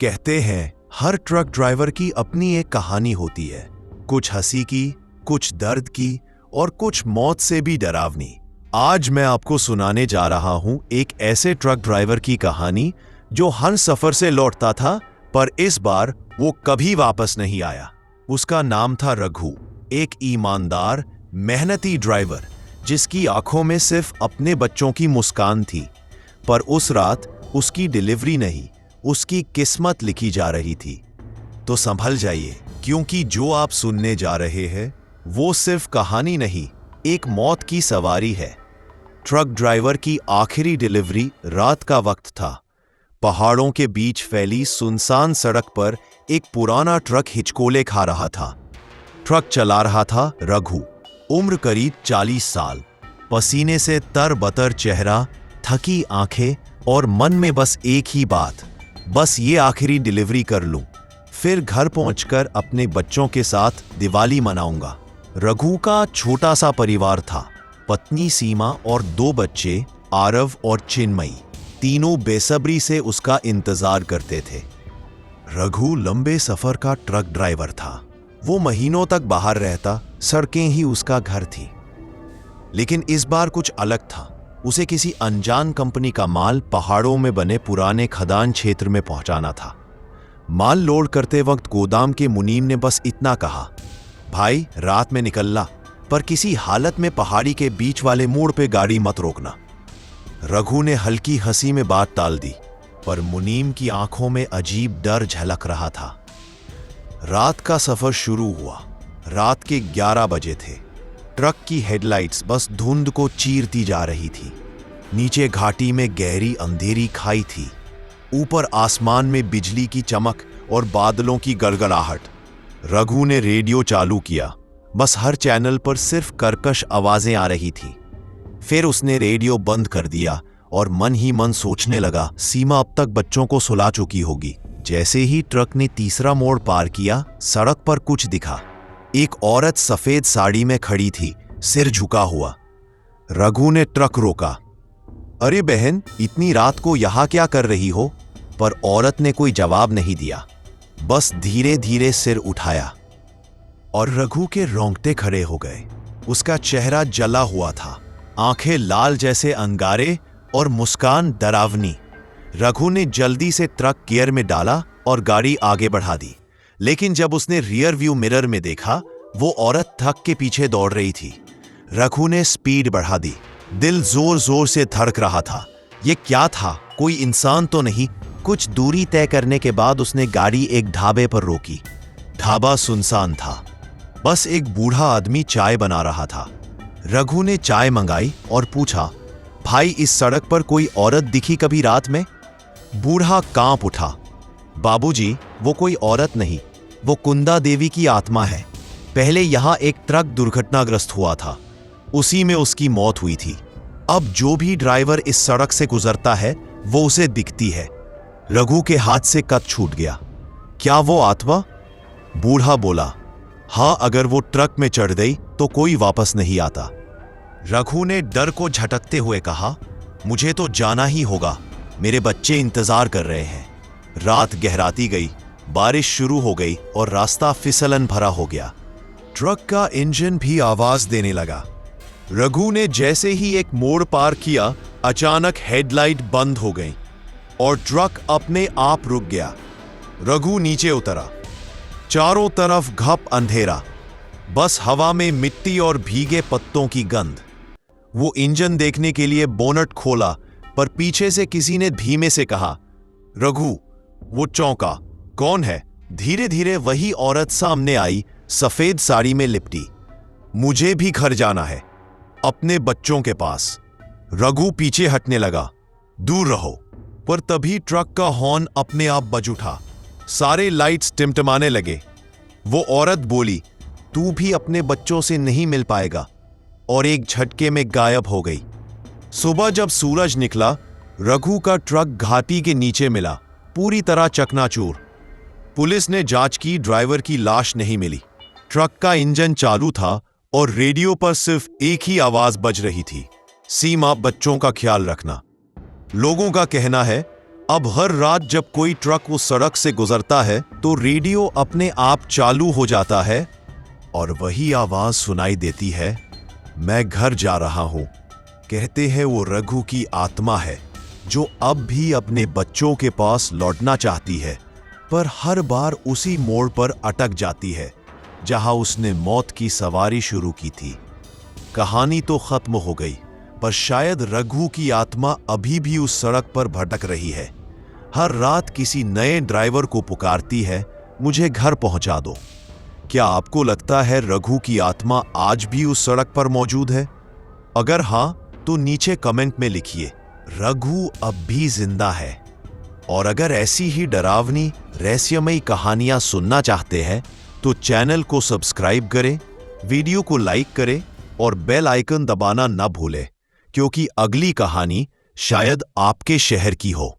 कहते हैं हर truck driver की अपनी एक कहानी होती है, कुछ हंसी की, कुछ दर्द की और कुछ मौत से भी डरावनी। आज मैं आपको सुनाने जा रहा हूं एक ऐसे ट्रक ड्राइवर की कहानी जो हर सफर से लौटता था, पर इस बार वो कभी वापस नहीं आया। उसका नाम था रघु, एक ईमानदार, मेहनती ड्राइवर जिसकी आंखों में सिर्फ अपने बच्चों की मुस्कान थी। पर उस रात उसकी डिलीवरी नहीं, उसकी किस्मत लिखी जा रही थी। तो संभल जाइए, क्योंकि जो आप सुनने जा रहे हैं वो सिर्फ कहानी नहीं, एक मौत की सवारी है। ट्रक ड्राइवर की आखिरी डिलीवरी रात का वक्त था। पहाड़ों के बीच फैली सुनसान सड़क पर एक पुराना ट्रक हिचकोले खा रहा था। ट्रक चला रहा था रघु, उम्र करीब 40 साल, पसीने से तरबतर चेहरा, थकी आंखें और मन में बस एक ही बात, बस ये आखिरी डिलीवरी कर लूं, फिर घर पहुंचकर अपने बच्चों के साथ दिवाली मनाऊंगा। रघु का छोटा सा परिवार था, पत्नी सीमा और 2 बच्चे आरव और चिन्मयी। तीनों बेसब्री से उसका इंतजार करते थे। रघु लंबे सफर का ट्रक ड्राइवर था। वो महीनों तक बाहर रहता, सड़कें ही उसका घर थी। लेकिन इस बार कुछ अलग था। उसे किसी अनजान कंपनी का माल पहाड़ों में बने पुराने खदान क्षेत्र में पहुंचाना था। माल लोड करते वक्त गोदाम के मुनीम ने बस इतना कहा, भाई रात में निकलना, पर किसी हालत में पहाड़ी के बीच वाले मोड़ पे गाड़ी मत रोकना। रघु ने हल्की हंसी में बात टाल दी, पर मुनीम की आंखों में अजीब डर झलक रहा था। रात का सफर शुरू हुआ। रात के 11 बजे थे। ट्रक की हेडलाइट्स बस धुंध को चीरती जा रही थी। नीचे घाटी में गहरी अंधेरी खाई थी। ऊपर आसमान में बिजली की चमक और बादलों की गड़गड़ाहट। रघु ने रेडियो चालू किया। बस हर चैनल पर सिर्फ कर्कश आवाजें आ रही थी। फिर उसने रेडियो बंद कर दिया और मन ही मन सोचने लगा, सीमा अब तक बच्चों को सुला चुकी होगी। जैसे ही ट्रक ने तीसरा मोड़ पार किया, सड़क पर कुछ दिखा। एक औरत सफेद साड़ी में खड़ी थी, सिर झुका हुआ। रघु ने ट्रक रोका। अरे बहन, इतनी रात को यहां क्या कर रही हो? पर औरत ने कोई जवाब नहीं दिया, बस धीरे धीरे सिर उठाया। और रघु के रोंगटे खड़े हो गए। उसका चेहरा जला हुआ था, आंखें लाल जैसे अंगारे और मुस्कान डरावनी। रघु ने जल्दी से ट्रक गियर में डाला और गाड़ी आगे बढ़ा दी। लेकिन जब उसने रियर व्यू मिरर में देखा, वो औरत ट्रक के पीछे दौड़ रही थी। रघु ने स्पीड बढ़ा दी। दिल जोर जोर से धड़क रहा था। ये क्या था? कोई इंसान तो नहीं। कुछ दूरी तय करने के बाद उसने गाड़ी एक ढाबे पर रोकी। ढाबा सुनसान था, बस एक बूढ़ा आदमी चाय बना रहा था। रघु ने चाय मंगाई और पूछा, भाई इस सड़क पर कोई औरत दिखी कभी रात में? बूढ़ा कांप उठा। बाबूजी, वो कोई औरत नहीं, वो कुंदा देवी की आत्मा है। पहले यहां एक ट्रक दुर्घटनाग्रस्त हुआ था, उसी में उसकी मौत हुई थी। अब जो भी ड्राइवर इस सड़क से गुजरता है वो उसे दिखती है। रघु के हाथ से कत छूट गया। क्या वो आत्मा? बूढ़ा बोला, हाँ, अगर वो ट्रक में चढ़ गई तो कोई वापस नहीं आता। रघु ने डर को झटकते हुए कहा, मुझे तो जाना ही होगा, मेरे बच्चे इंतजार कर रहे हैं। रात गहराती गई, बारिश शुरू हो गई और रास्ता फिसलन भरा हो गया। ट्रक का इंजन भी आवाज देने लगा। रघु ने जैसे ही एक मोड़ पार किया, अचानक हेडलाइट बंद हो गई और ट्रक अपने आप रुक गया। रघु नीचे उतरा। चारों तरफ घप अंधेरा, बस हवा में मिट्टी और भीगे पत्तों की गंध। वो इंजन देखने के लिए बोनट खोला, पर पीछे से किसी ने धीमे से कहा, रघु। वो चौंका। कौन है? धीरे धीरे वही औरत सामने आई, सफेद साड़ी में लिपटी। मुझे भी घर जाना है, अपने बच्चों के पास। रघु पीछे हटने लगा, दूर रहो। पर तभी ट्रक का हॉर्न अपने आप बज उठा। सारे लाइट्स टिमटिमाने लगे। वो औरत बोली, तू भी अपने बच्चों से नहीं मिल पाएगा, और एक झटके में गायब हो गई। सुबह जब सूरज निकला, रघु का ट्रक घाटी के नीचे मिला, पूरी तरह चकनाचूर। पुलिस ने जांच की, ड्राइवर की लाश नहीं मिली। ट्रक का इंजन चालू था और रेडियो पर सिर्फ एक ही आवाज बज रही थी, सीमा, बच्चों का ख्याल रखना। लोगों का कहना है अब हर रात जब कोई ट्रक उस सड़क से गुजरता है तो रेडियो अपने आप चालू हो जाता है और वही आवाज सुनाई देती है, मैं घर जा रहा हूं। कहते हैं वो रघु की आत्मा है जो अब भी अपने बच्चों के पास लौटना चाहती है, पर हर बार उसी मोड़ पर अटक जाती है जहां उसने मौत की सवारी शुरू की थी। कहानी तो खत्म हो गई, पर शायद रघु की आत्मा अभी भी उस सड़क पर भटक रही है। हर रात किसी नए ड्राइवर को पुकारती है, मुझे घर पहुंचा दो। क्या आपको लगता है रघु की आत्मा आज भी उस सड़क पर मौजूद है? अगर हां, तो नीचे कमेंट में लिखिए, रघु अब भी जिंदा है। और अगर ऐसी ही डरावनी रहस्यमयी कहानियां सुनना चाहते हैं तो चैनल को सब्सक्राइब करें, वीडियो को लाइक करें और बेल आइकन दबाना न भूलें, क्योंकि अगली कहानी शायद आपके शहर की हो।